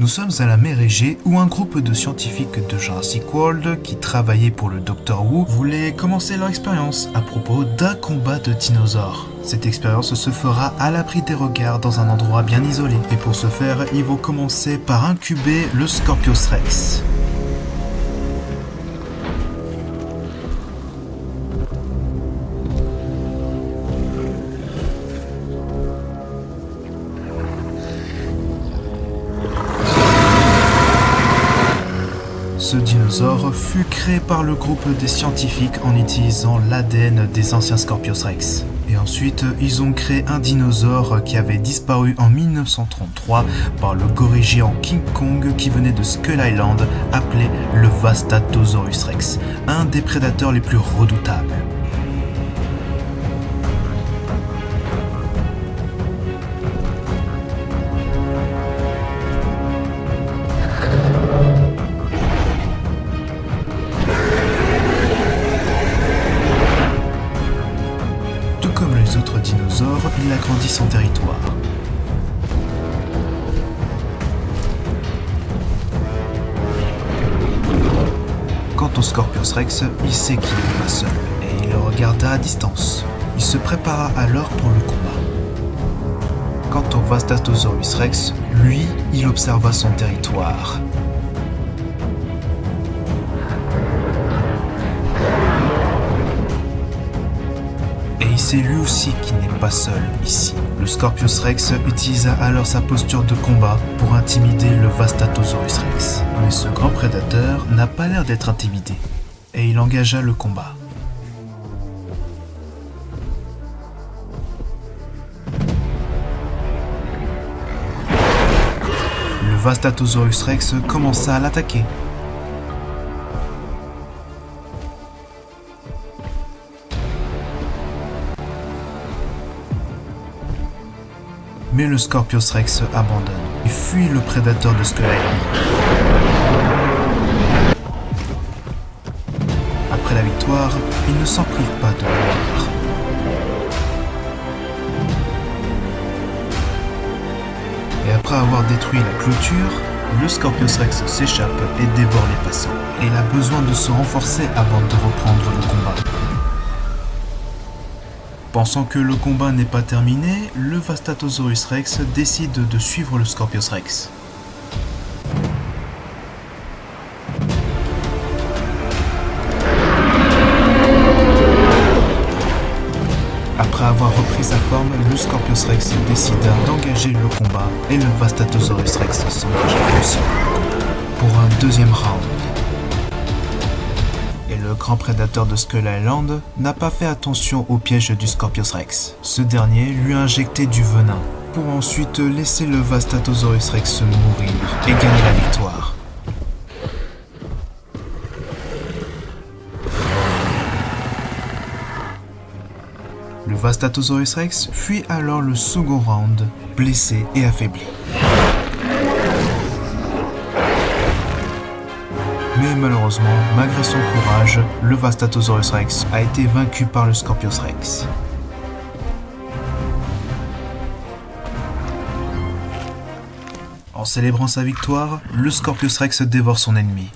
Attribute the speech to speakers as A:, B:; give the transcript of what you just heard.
A: Nous sommes à la mer Égée où un groupe de scientifiques de Jurassic World qui travaillaient pour le Dr Who voulaient commencer leur expérience à propos d'un combat de dinosaures. Cette expérience se fera à l'abri des regards dans un endroit bien isolé. Et pour ce faire, ils vont commencer par incuber le Scorpios Rex. Ce dinosaure fut créé par le groupe des scientifiques en utilisant l'ADN des anciens Scorpios Rex. Et ensuite, ils ont créé un dinosaure qui avait disparu en 1933 par le gorille géant King Kong qui venait de Skull Island, appelé le Vastatosaurus Rex, un des prédateurs les plus redoutables. Comme les autres dinosaures, il agrandit son territoire. Quant au Scorpios Rex, il sait qu'il n'est pas seul, et il le regarda à distance. Il se prépara alors pour le combat. Quant au Vastatosaurus Rex, lui, il observa son territoire. Et c'est lui aussi qui n'est pas seul ici. Le Scorpios Rex utilisa alors sa posture de combat pour intimider le Vastatosaurus Rex. Mais ce grand prédateur n'a pas l'air d'être intimidé, et il engagea le combat. Le Vastatosaurus Rex commença à l'attaquer. Mais le Scorpios Rex abandonne et fuit le prédateur de Skull Island. Après la victoire, il ne s'en prive pas de gloire. Et après avoir détruit la clôture, le Scorpios Rex s'échappe et dévore les passants. Et il a besoin de se renforcer avant de reprendre le combat. Pensant que le combat n'est pas terminé, le Vastatosaurus Rex décide de suivre le Scorpios Rex. Après avoir repris sa forme, le Scorpios Rex décida d'engager le combat et le Vastatosaurus Rex s'engagea aussi pour un deuxième round. Et le grand prédateur de Skull Island n'a pas fait attention au piège du Scorpios Rex. Ce dernier lui a injecté du venin pour ensuite laisser le Vastatosaurus Rex mourir et gagner la victoire. Le Vastatosaurus Rex fuit alors le second round, blessé et affaibli. Mais malheureusement, malgré son courage, le Vastatosaurus Rex a été vaincu par le Scorpios Rex. En célébrant sa victoire, le Scorpios Rex dévore son ennemi.